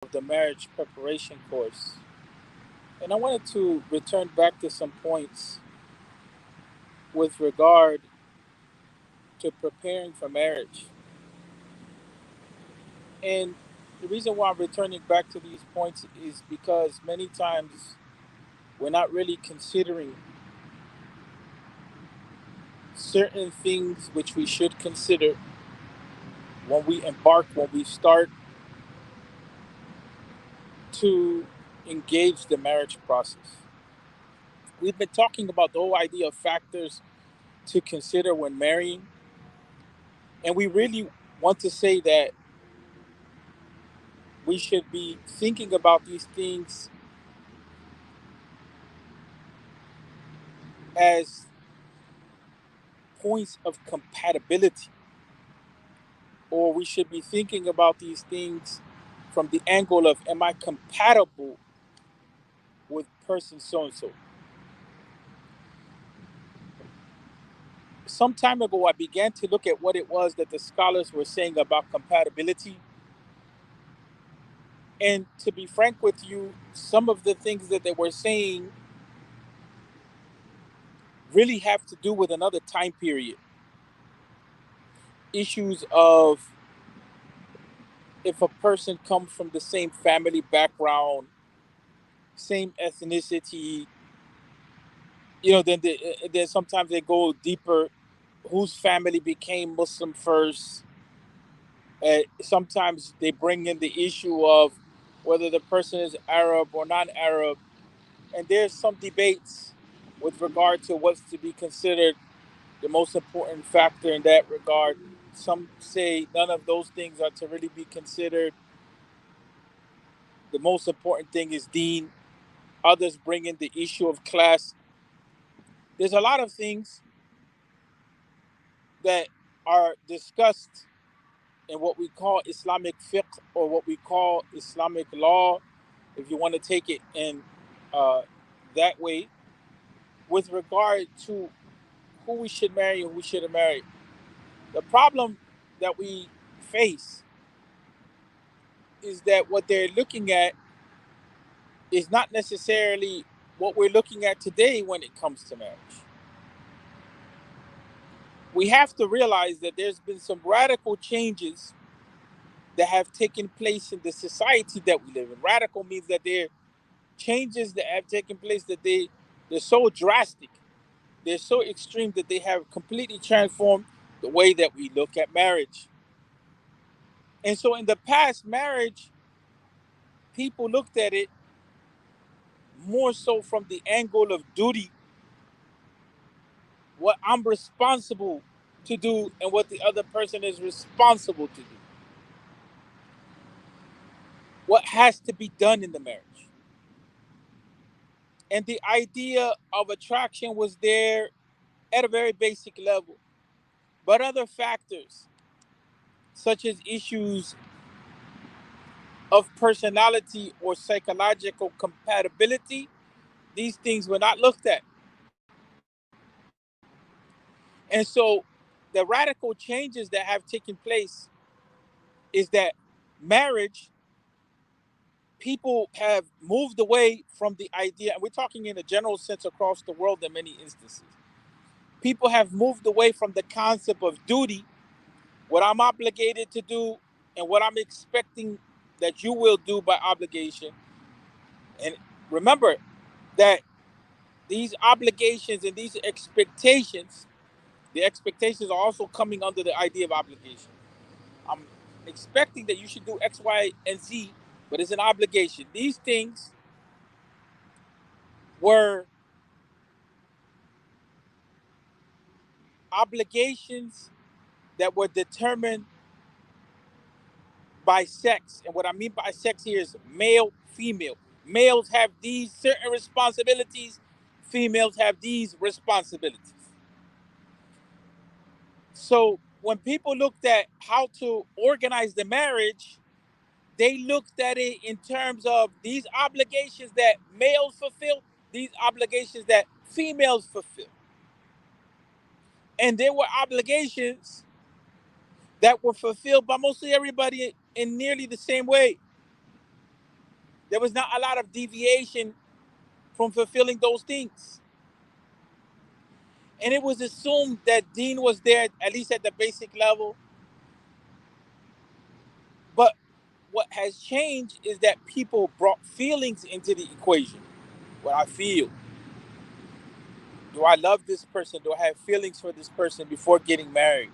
of the marriage preparation course. And I wanted to return back to some points with regard to preparing for marriage. And the reason why I'm returning back to these points is because many times we're not really considering certain things which we should consider when we start to engage the marriage process. We've been talking about the whole idea of factors to consider when marrying, and we really want to say that we should be thinking about these things as points of compatibility, or we should be thinking about these things from the angle of, am I compatible with person so and so? Some time ago, I began to look at what it was that the scholars were saying about compatibility. And to be frank with you, some of the things that they were saying really have to do with another time period. Issues of, if a person comes from the same family background, same ethnicity, then sometimes they go deeper. Whose family became Muslim first? Sometimes they bring in the issue of whether the person is Arab or non-Arab, and there's some debates with regard to what's to be considered the most important factor in that regard. Some say none of those things are to really be considered. The most important thing is deen. Others bring in the issue of class. There's a lot of things that are discussed in what we call Islamic fiqh, or what we call Islamic law, if you want to take it in uh, that way, with regard to who we should marry and who we shouldn't marry. The problem that we face is that what they're looking at is not necessarily what we're looking at today when it comes to marriage. We have to realize that there's been some radical changes that have taken place in the society that we live in. Radical means that they're changes that have taken place, that they're so drastic, they're so extreme, that they have completely transformed the way that we look at marriage. And so in the past, marriage, people looked at it more so from the angle of duty, what I'm responsible to do and what the other person is responsible to do, what has to be done in the marriage. And the idea of attraction was there at a very basic level. But other factors, such as issues of personality or psychological compatibility, these things were not looked at. And so the radical changes that have taken place is that marriage, people have moved away from the idea, and we're talking in a general sense across the world in many instances. People have moved away from the concept of duty, what I'm obligated to do, and what I'm expecting that you will do by obligation. And remember that these obligations and these expectations, the expectations are also coming under the idea of obligation. I'm expecting that you should do X, Y, and Z, but it's an obligation. These things were obligations that were determined by sex. And what I mean by sex here is male, female. Males have these certain responsibilities, females have these responsibilities. So when people looked at how to organize the marriage, they looked at it in terms of these obligations that males fulfill, these obligations that females fulfill. And there were obligations that were fulfilled by mostly everybody in nearly the same way. There was not a lot of deviation from fulfilling those things. And it was assumed that Dean was there, at least at the basic level. But what has changed is that people brought feelings into the equation. What I feel. Do I love this person? Do I have feelings for this person before getting married?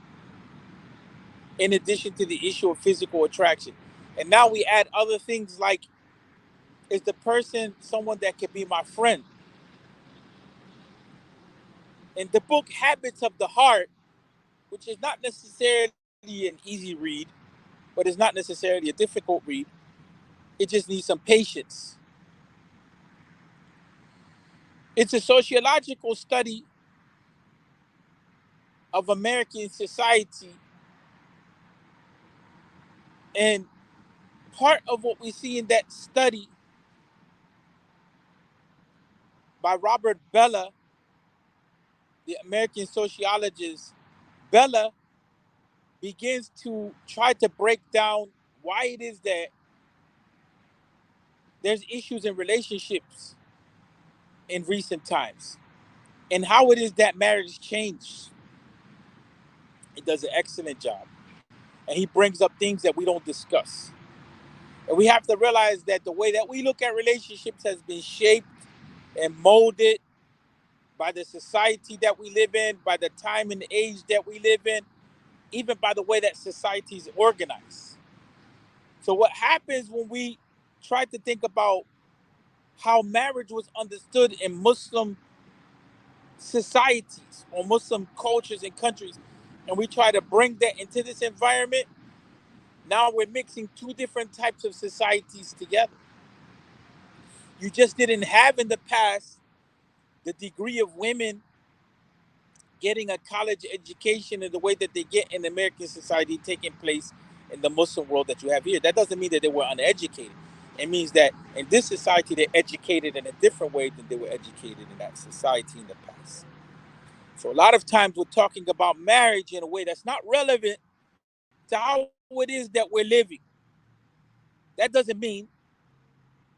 In addition to the issue of physical attraction. And now we add other things like, is the person someone that could be my friend? In the book Habits of the Heart, which is not necessarily an easy read, but it's not necessarily a difficult read, it just needs some patience. It's a sociological study of American society. And part of what we see in that study by Robert Bellah, the American sociologist, Bellah begins to try to break down why it is that there's issues in relationships in recent times and how it is that marriage changed. He does an excellent job. And he brings up things that we don't discuss. And we have to realize that the way that we look at relationships has been shaped and molded by the society that we live in, by the time and age that we live in, even by the way that society is organized. So, what happens when we try to think about how marriage was understood in Muslim societies or Muslim cultures and countries, and we try to bring that into this environment, now we're mixing two different types of societies together. You just didn't have in the past the degree of women getting a college education in the way that they get in American society taking place in the Muslim world that you have here. That doesn't mean that they were uneducated. It means that in this society, they're educated in a different way than they were educated in that society in the past. So a lot of times we're talking about marriage in a way that's not relevant to how it is that we're living. That doesn't mean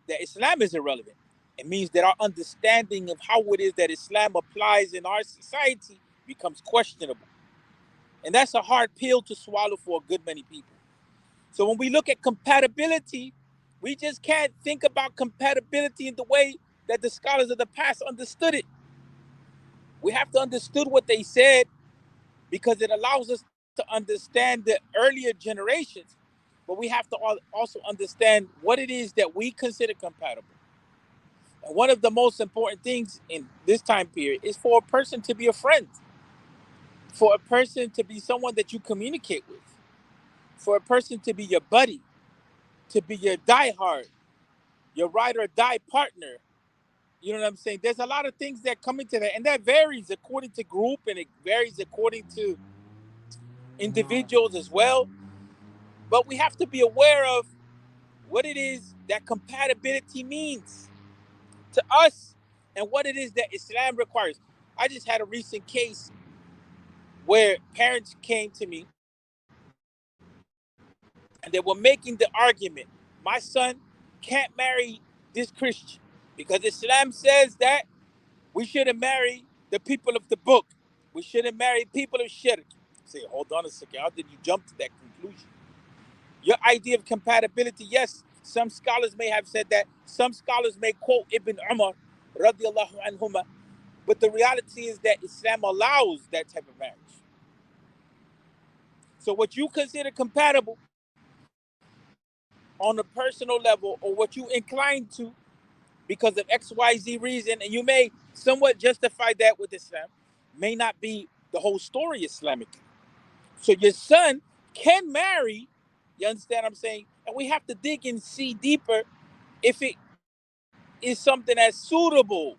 that Islam is irrelevant. It means that our understanding of how it is that Islam applies in our society becomes questionable. And that's a hard pill to swallow for a good many people. So when we look at compatibility, we just can't think about compatibility in the way that the scholars of the past understood it. We have to understand what they said because it allows us to understand the earlier generations, but we have to also understand what it is that we consider compatible. And one of the most important things in this time period is for a person to be a friend, for a person to be someone that you communicate with, for a person to be your buddy, to be your diehard, your ride or die partner. You know what I'm saying? There's a lot of things that come into that, and that varies according to group and it varies according to individuals as well. But we have to be aware of what it is that compatibility means to us and what it is that Islam requires. I just had a recent case where parents came to me and they were making the argument my son can't marry this Christian because Islam says that we shouldn't marry the people of the book. We shouldn't marry people of shirk. Say, hold on a second. How did you jump to that conclusion? Your idea of compatibility, yes, some scholars may have said that. Some scholars may quote Ibn Umar, radiallahu anhuma. But the reality is that Islam allows that type of marriage. So what you consider compatible on a personal level or what you incline to because of XYZ reason, and you may somewhat justify that with Islam, may not be the whole story Islamic. So your son can marry, you understand what I'm saying? And we have to dig and see deeper if it is something that's suitable.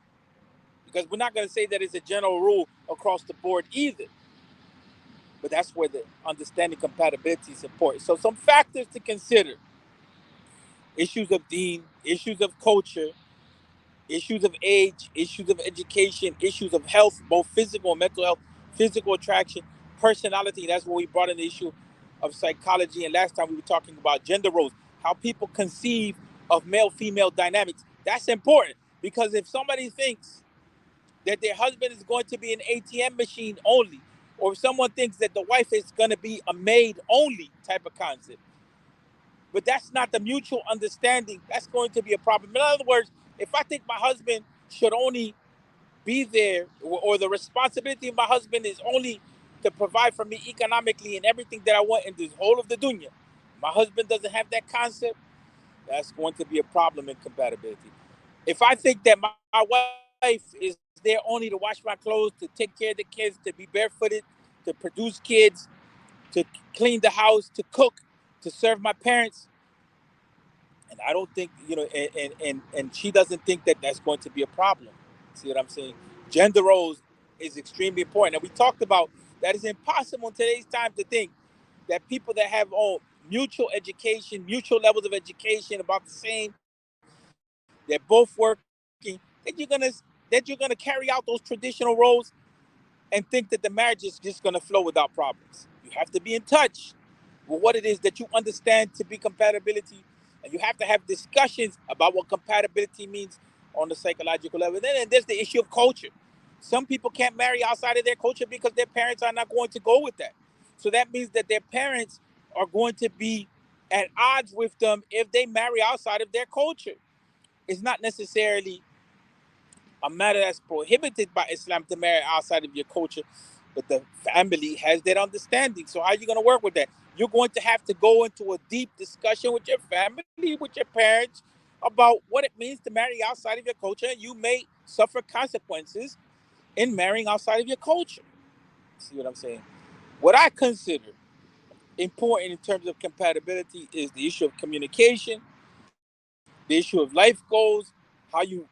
Because we're not going to say that it's a general rule across the board either. But that's where the understanding compatibility is important. So some factors to consider: issues of deen, issues of culture, issues of age, issues of education, issues of health, both physical and mental health, physical attraction, personality. That's where we brought in the issue of psychology. And last time we were talking about gender roles, how people conceive of male-female dynamics. That's important, because if somebody thinks that their husband is going to be an ATM machine only, or if someone thinks that the wife is going to be a maid only type of concept, but that's not the mutual understanding, that's going to be a problem. In other words, if I think my husband should only be there, or the responsibility of my husband is only to provide for me economically and everything that I want in this whole of the dunya, my husband doesn't have that concept, that's going to be a problem in compatibility. If I think that my wife is there only to wash my clothes, to take care of the kids, to be barefooted, to produce kids, to clean the house, to cook, to serve my parents, and I don't think, and she doesn't think that that's going to be a problem. See what I'm saying? Gender roles is extremely important, and we talked about that. It's impossible in today's time to think that people that have mutual education, mutual levels of education, about the same, they're both working, that you're gonna carry out those traditional roles and think that the marriage is just gonna flow without problems. You have to be in touch with what it is that you understand to be compatibility, and you have to have discussions about what compatibility means on the psychological level. Then there's the issue of culture. Some people can't marry outside of their culture because their parents are not going to go with that. So that means that their parents are going to be at odds with them if they marry outside of their culture. It's not necessarily a matter that's prohibited by Islam to marry outside of your culture, but the family has that understanding. So how are you going to work with that? You're going to have to go into a deep discussion with your family, with your parents, about what it means to marry outside of your culture. You may suffer consequences in marrying outside of your culture. See what I'm saying? What I consider important in terms of compatibility is the issue of communication, the issue of life goals, how you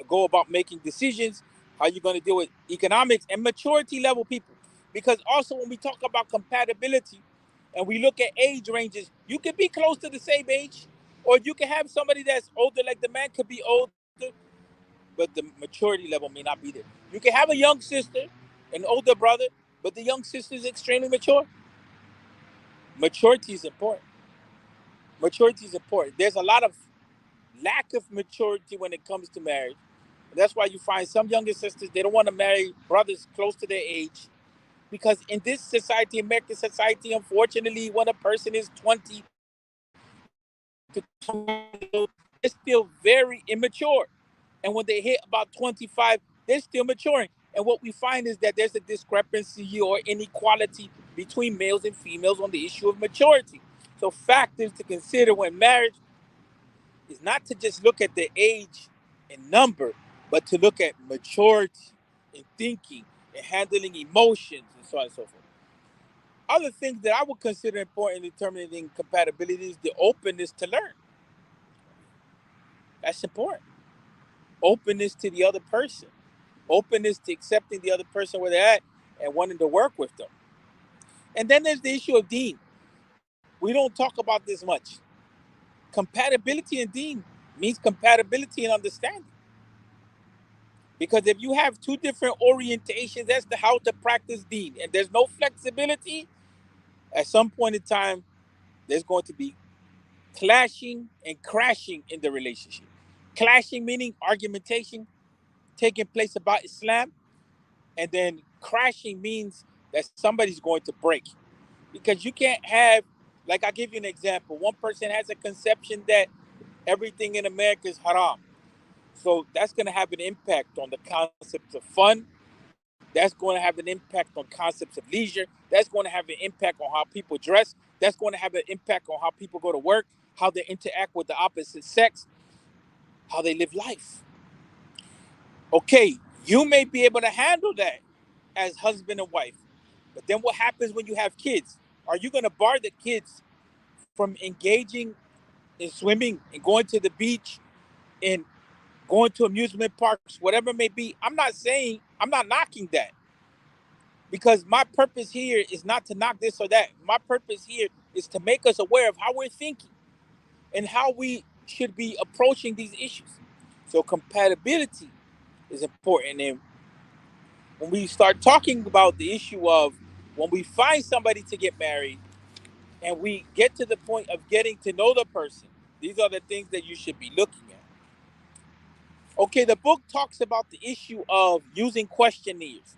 go about making decisions, how you're going to deal with economics and maturity level people. Because also, when we talk about compatibility and we look at age ranges, you can be close to the same age, or you can have somebody that's older, like the man could be older, but the maturity level may not be there. You can have a young sister, an older brother, but the young sister is extremely mature. Maturity is important. Maturity is important. There's a lot of lack of maturity when it comes to marriage. And that's why you find some younger sisters, they don't want to marry brothers close to their age. Because in this society, American society, unfortunately, when a person is 20 to 25 years old, they're still very immature. And when they hit about 25, they're still maturing. And what we find is that there's a discrepancy or inequality between males and females on the issue of maturity. So factors to consider when marriage is not to just look at the age and number, but to look at maturity in thinking and handling emotions and so on and so forth. Other things that I would consider important in determining compatibility is the openness to learn. That's important. Openness to the other person, openness to accepting the other person where they're at and wanting to work with them. And then there's the issue of deen. We don't talk about this much. Compatibility in deen means compatibility in understanding. Because if you have two different orientations as to how to practice deen and there's no flexibility, at some point in time, there's going to be clashing and crashing in the relationship. Clashing meaning argumentation taking place about Islam, and then crashing means that somebody's going to break. Because you can't have, like, I'll give you an example. One person has a conception that everything in America is haram. So that's going to have an impact on the concepts of fun. That's going to have an impact on concepts of leisure. That's going to have an impact on how people dress. That's going to have an impact on how people go to work, how they interact with the opposite sex, how they live life. Okay, you may be able to handle that as husband and wife. But then what happens when you have kids? Are you going to bar the kids from engaging in swimming and going to the beach and going to amusement parks, whatever it may be? I'm not knocking that, because my purpose here is not to knock this or that. My purpose here is to make us aware of how we're thinking and how we should be approaching these issues. So compatibility is important. And when we start talking about the issue of when we find somebody to get married and we get to the point of getting to know the person, These are the things that you should be looking at. Okay, the book talks about the issue of using questionnaires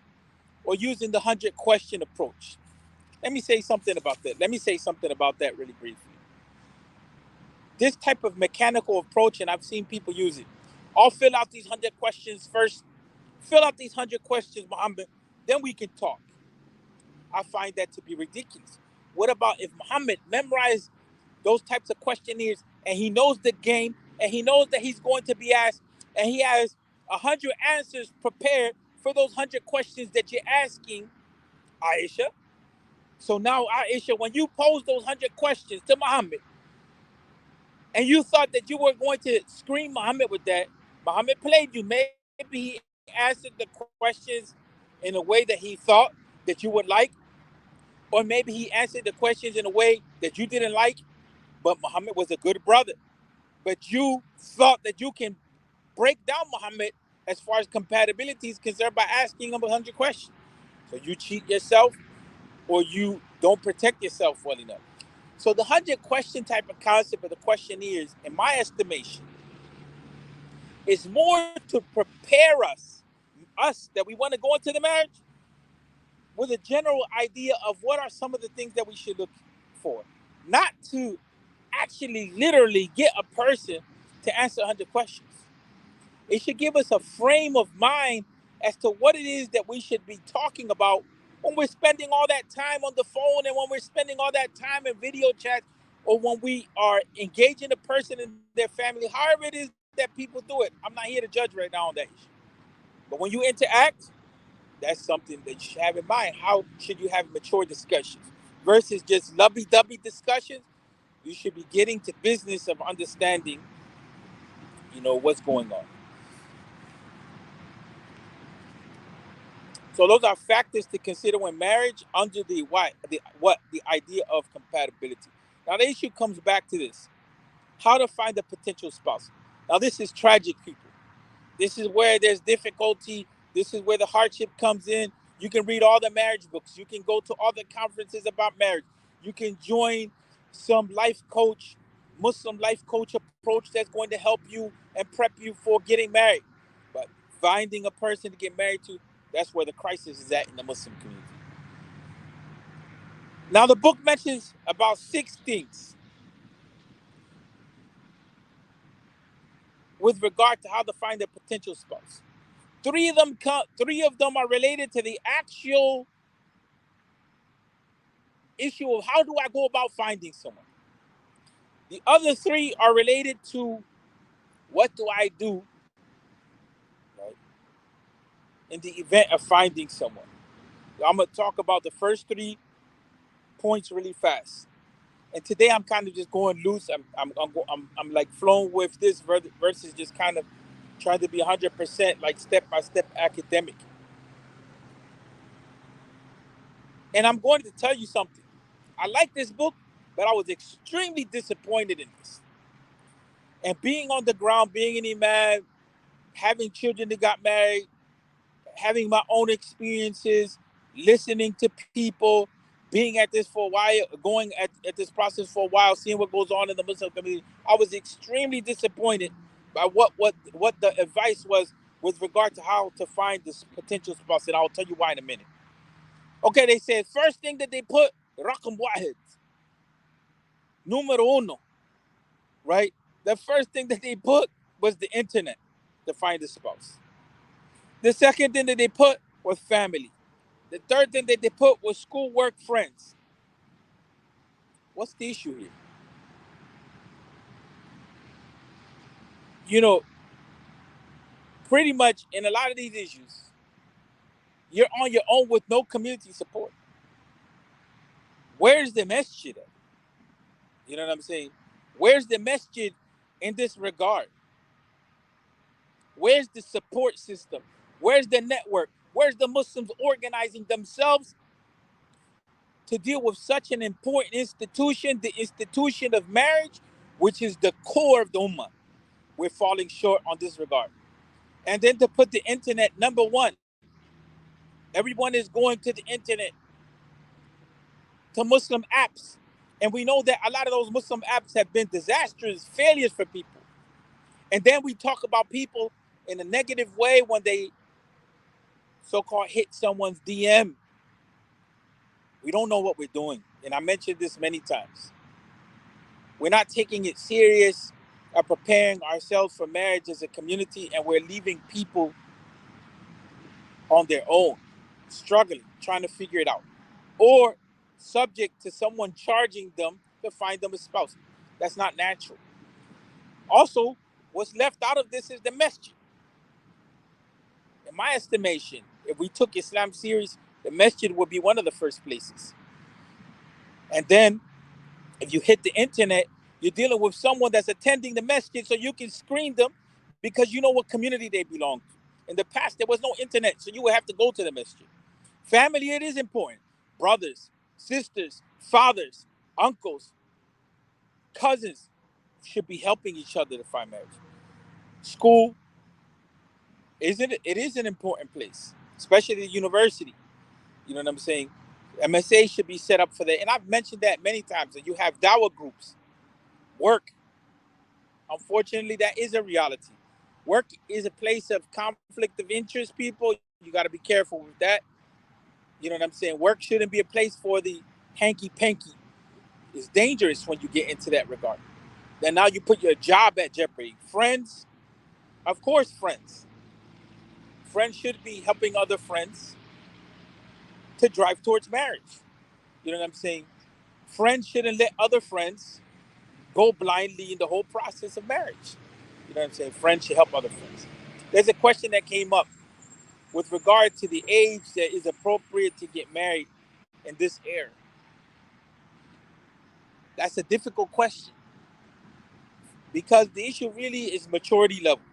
or using the 100 question approach. Let me say something about that. Let me say something about that really briefly. This type of mechanical approach, and I've seen people use it. I'll fill out these 100 questions first. Fill out these 100 questions, Muhammad. Then we can talk. I find that to be ridiculous. What about if Muhammad memorized those types of questionnaires and he knows the game and he knows that he's going to be asked and he has 100 answers prepared for those 100 questions that you're asking, Aisha? So now, Aisha, when you pose those 100 questions to Muhammad and you thought that you were going to screen Muhammad with that, Muhammad played you. Maybe he answered the questions in a way that he thought that you would like, or maybe he answered the questions in a way that you didn't like, but Muhammad was a good brother. But you thought that you can break down Muhammad as far as compatibility is concerned by asking him 100 questions. So you cheat yourself or you don't protect yourself well enough. So the 100 question type of concept of the questionnaires, in my estimation, is more to prepare us that we want to go into the marriage with a general idea of what are some of the things that we should look for. Not to actually literally get a person to answer 100 questions. It should give us a frame of mind as to what it is that we should be talking about when we're spending all that time on the phone and when we're spending all that time in video chat or when we are engaging a person in their family, however it is that people do it. I'm not here to judge right now on that issue. But when you interact, that's something that you should have in mind. How should you have mature discussions versus just lovey-dovey discussions? You should be getting to business of understanding, what's going on. So those are factors to consider when marriage under the idea of compatibility. Now the issue comes back to this: how to find a potential spouse. Now this is tragic, people. This is where there's difficulty. This is where the hardship comes in. You can read all the marriage books. You can go to all the conferences about marriage. You can join some life coach, Muslim life coach approach that's going to help you and prep you for getting married. But finding a person to get married to, that's where the crisis is at in the Muslim community. Now, the book mentions about 6 things with regard to how to find a potential spouse. Three of them are related to the actual issue of how do I go about finding someone. The other three are related to what do I do, right, in the event of finding someone. I'm gonna talk about the first 3 points really fast. And today I'm kind of just going loose. I'm like flowing with this versus just kind of trying to be 100% like step by step academic. And I'm going to tell you something. I like this book, but I was extremely disappointed in this. And being on the ground, being an imam, having children that got married, having my own experiences, listening to people, being at this for a while, going at this process for a while, seeing what goes on in the Muslim community, I was extremely disappointed by what the advice was with regard to how to find this potential spouse. And I'll tell you why in a minute. Okay, they said first thing that they put, rakam wahid, numero uno, right? The first thing that they put was the internet to find a spouse. The second thing that they put was family. The third thing that they put was school, work, friends. What's the issue here? You know, pretty much in a lot of these issues, you're on your own with no community support. Where's the masjid at? You know what I'm saying? Where's the masjid in this regard? Where's the support system? Where's the network? Where's the Muslims organizing themselves to deal with such an important institution, the institution of marriage, which is the core of the ummah? We're falling short on this regard. And then to put the internet number one, everyone is going to the internet, to Muslim apps, And we know that a lot of those Muslim apps have been disastrous failures for people. And then we talk about people in a negative way when they so-called hit someone's DM. We don't know what we're doing. And I mentioned this many times. We're not taking it serious or preparing ourselves for marriage as a community, and we're leaving people on their own, struggling, trying to figure it out, or subject to someone charging them to find them a spouse. That's not natural. Also, what's left out of this is the masjid. In my estimation, if we took Islam serious, the masjid would be one of the first places. And then, if you hit the internet, you're dealing with someone that's attending the masjid, so you can screen them because you know what community they belong to. In the past, there was no internet, so you would have to go to the masjid. Family, it is important. Brothers, sisters, fathers, uncles, cousins should be helping each other to find marriage. School, it is an important place, especially the university. You know what I'm saying? MSA should be set up for that. And I've mentioned that many times. And you have Dawah groups. Work. Unfortunately, that is a reality. Work is a place of conflict of interest, people. You got to be careful with that. You know what I'm saying? Work shouldn't be a place for the hanky-panky. It's dangerous when you get into that regard. Then now you put your job at jeopardy. Friends, of course, friends. Friends should be helping other friends to drive towards marriage. You know what I'm saying? Friends shouldn't let other friends go blindly in the whole process of marriage. You know what I'm saying? Friends should help other friends. There's a question that came up with regard to the age that is appropriate to get married in this era. That's a difficult question because the issue really is maturity level.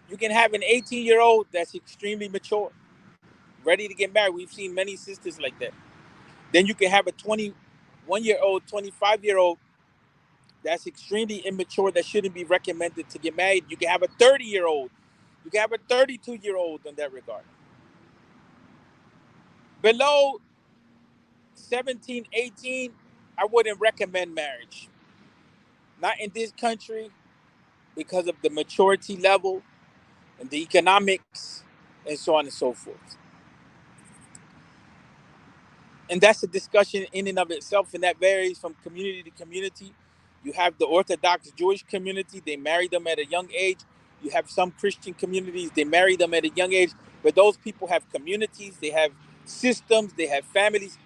You can have an 18-year-old that's extremely mature, ready to get married. We've seen many sisters like that. Then you can have a 21-year-old, 25-year-old that's extremely immature that shouldn't be recommended to get married. You can have a 30-year-old. You can have a 32-year-old in that regard. Below 17, 18, I wouldn't recommend marriage. Not in this country because of the maturity level and the economics and so on and so forth. And that's a discussion in and of itself, and that varies from community to community. You have the Orthodox Jewish community, they marry them at a young age. You have some Christian communities, they marry them at a young age. But those people have communities, they have systems, they have families.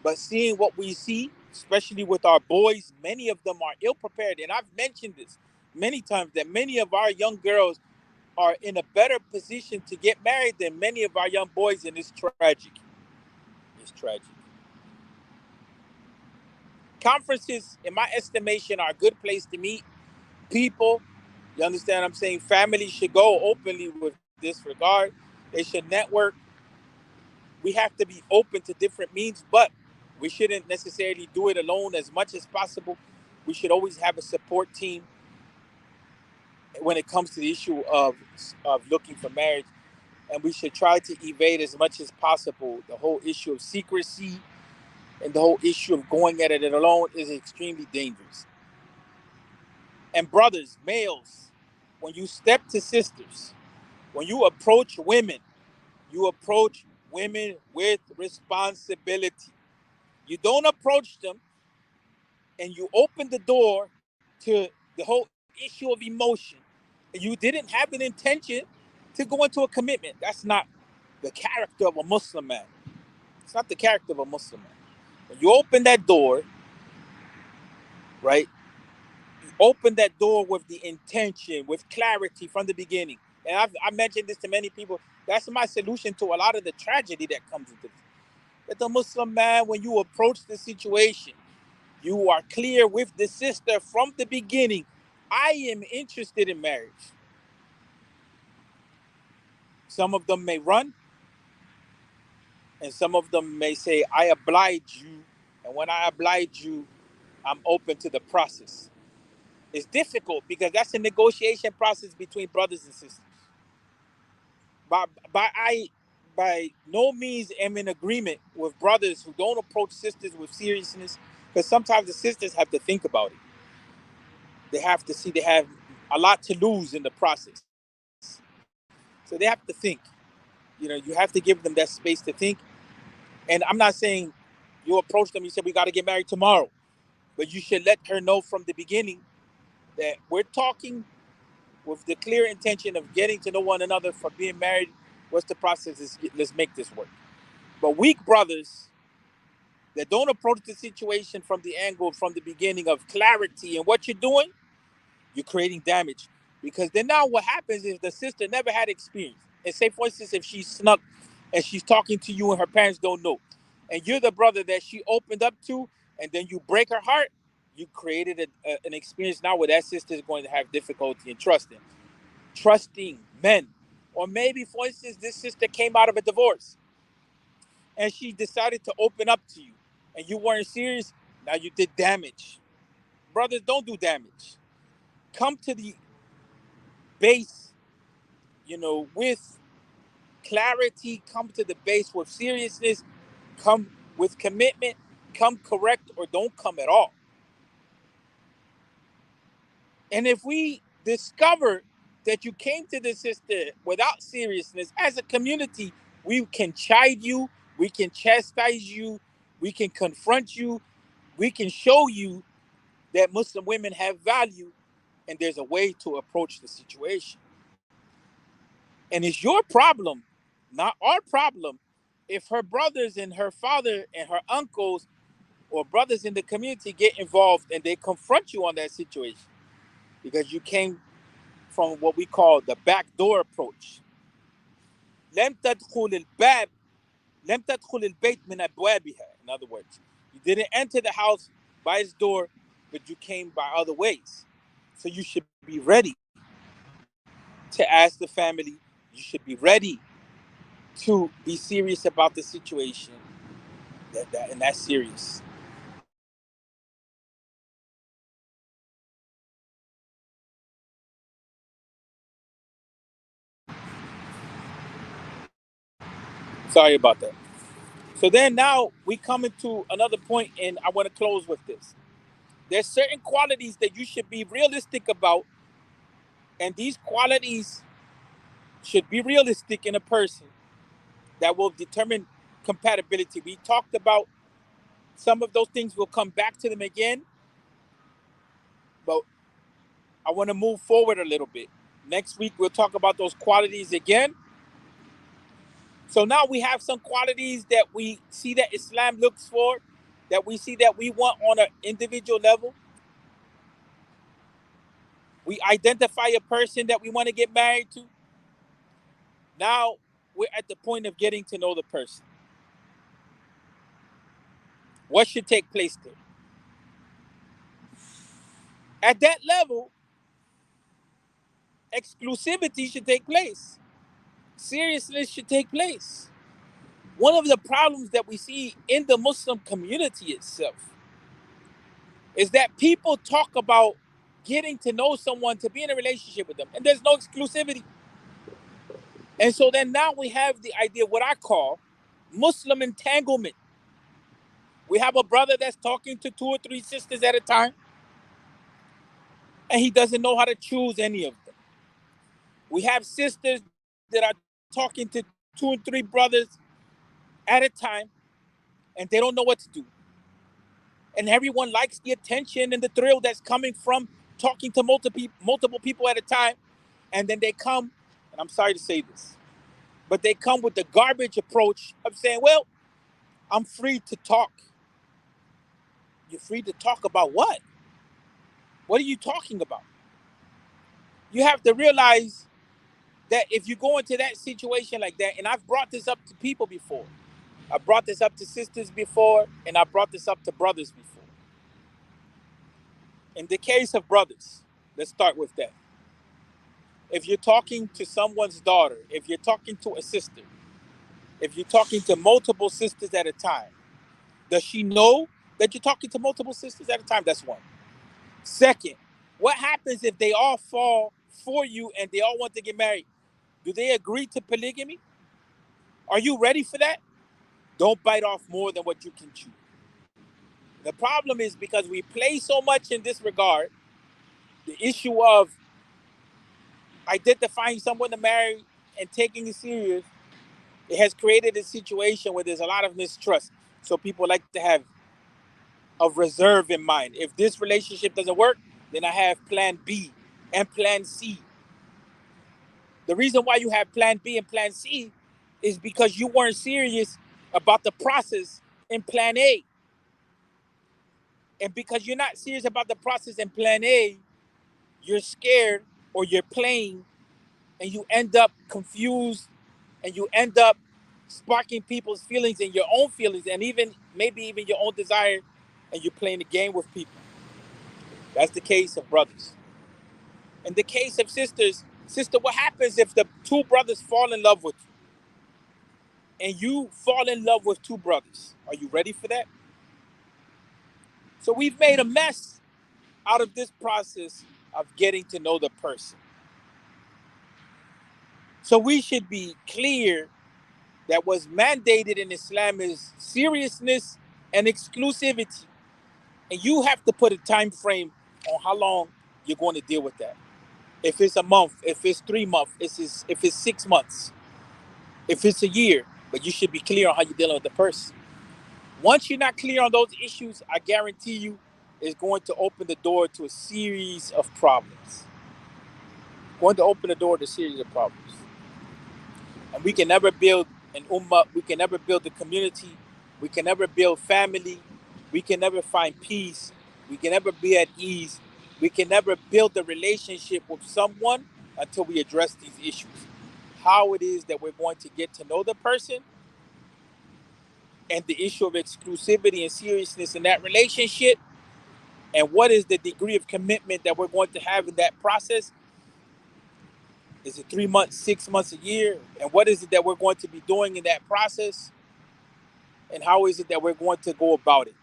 But seeing what we see, especially with our boys, many of them are ill prepared. And I've mentioned this many times that many of our young girls are in a better position to get married than many of our young boys, and it's tragic. It's tragic. Conferences, in my estimation, are a good place to meet people. You understand what I'm saying? Families should go openly with this regard. They should network. We have to be open to different means, but we shouldn't necessarily do it alone as much as possible. We should always have a support team when it comes to the issue of looking for marriage. And we should try to evade as much as possible the whole issue of secrecy, and the whole issue of going at it alone is extremely dangerous. And brothers, males, when you step to sisters, when you approach women with responsibility. You don't approach them and you open the door to the whole issue of emotion. And you didn't have an intention to go into a commitment. That's not the character of a Muslim man. It's not the character of a Muslim man. When you open that door, right? You open that door with the intention, with clarity from the beginning. And I mentioned this to many people. That's my solution to a lot of the tragedy that comes into this. That the Muslim man, when you approach the situation, you are clear with the sister from the beginning. I am interested in marriage. Some of them may run, and some of them may say, I oblige you. And when I oblige you, I'm open to the process. It's difficult because that's a negotiation process between brothers and sisters. By by I by no means am in agreement with brothers who don't approach sisters with seriousness, because sometimes the sisters have to think about it. They have to see they have a lot to lose in the process. So they have to think. You have to give them that space to think. And I'm not saying you approach them, you say, we got to get married tomorrow. But you should let her know from the beginning that we're talking with the clear intention of getting to know one another for being married. What's the process? Let's make this work. But weak brothers that don't approach the situation from the angle, from the beginning of clarity and what you're doing, you're creating damage. Because then now what happens is the sister never had experience. And say, for instance, if she's snuck and she's talking to you and her parents don't know, and you're the brother that she opened up to, and then you break her heart, you created an experience now where that sister is going to have difficulty in trusting men. Or maybe, for instance, this sister came out of a divorce and she decided to open up to you and you weren't serious. Now you did damage. Brothers, don't do damage. Come to the base, with clarity, come to the base with seriousness, come with commitment, come correct or don't come at all. And if we discover that you came to the sister without seriousness, as a community, we can chide you, we can chastise you, we can confront you, we can show you that Muslim women have value, and there's a way to approach the situation. And it's your problem, not our problem, if her brothers and her father and her uncles or brothers in the community get involved and they confront you on that situation because you came from what we call the backdoor approach. لم تدخل الباب لم تدخل البيت من أبوابها. In other words, you didn't enter the house by its door, but you came by other ways. So you should be ready to ask the family. You should be ready to be serious about the situation. And that's serious. Sorry about that. So then now we come into another point, and I want to close with this. There's certain qualities that you should be realistic about, and these qualities should be realistic in a person that will determine compatibility. We talked about some of those things. We'll come back to them again, but I want to move forward a little bit. Next week, we'll talk about those qualities again. So now we have some qualities that we see that Islam looks for, that we see that we want on an individual level. We identify a person that we want to get married to. Now we're at the point of getting to know the person. What should take place there? At that level, exclusivity should take place. Seriousness should take place. One of the problems that we see in the Muslim community itself is that people talk about getting to know someone to be in a relationship with them, and there's no exclusivity. And so then now we have the idea, what I call Muslim entanglement. We have a brother that's talking to two or three sisters at a time, and he doesn't know how to choose any of them. We have sisters that are talking to two and three brothers at a time, and they don't know what to do. And everyone likes the attention and the thrill that's coming from talking to multiple people at a time. And then they come, and I'm sorry to say this, but they come with the garbage approach of saying, well, I'm free to talk. You're free to talk about what? What are you talking about? You have to realize that if you go into that situation like that, and I've brought this up to people before, I brought this up to sisters before, and I brought this up to brothers before. In the case of brothers, let's start with that. If you're talking to someone's daughter, if you're talking to a sister, if you're talking to multiple sisters at a time, does she know that you're talking to multiple sisters at a time? That's one. Second, what happens if they all fall for you and they all want to get married? Do they agree to polygamy? Are you ready for that? Don't bite off more than what you can chew. The problem is because we play so much in this regard, the issue of identifying someone to marry and taking it serious, it has created a situation where there's a lot of mistrust. So people like to have a reserve in mind. If this relationship doesn't work, then I have plan B and plan C. The reason why you have plan B and plan C is because you weren't serious about the process in plan A. And because you're not serious about the process in plan A, you're scared or you're playing and you end up confused and you end up sparking people's feelings and your own feelings and even maybe even your own desire, and you're playing the game with people. That's the case of brothers. In the case of sisters, sister, what happens if the two brothers fall in love with you and you fall in love with two brothers? Are you ready for that? So we've made a mess out of this process of getting to know the person. So we should be clear that what's mandated in Islam is seriousness and exclusivity. And you have to put a time frame on how long you're going to deal with that. If it's a month, if it's 3 months, if it's 6 months, if it's a year, but you should be clear on how you're dealing with the person. Once you're not clear on those issues, I guarantee you it's going to open the door to a series of problems. Going to open the door to a series of problems. And we can never build an ummah, we can never build a community, we can never build family, we can never find peace, we can never be at ease, we can never build a relationship with someone until we address these issues. How it is that we're going to get to know the person, and the issue of exclusivity and seriousness in that relationship, and what is the degree of commitment that we're going to have in that process. Is it 3 months, 6 months, a year? And what is it that we're going to be doing in that process? And how is it that we're going to go about it?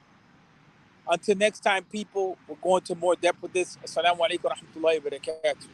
Until next time, people, we're going to more depth with this. Assalamu alaikum wa rahmatullahi wa barakatuh.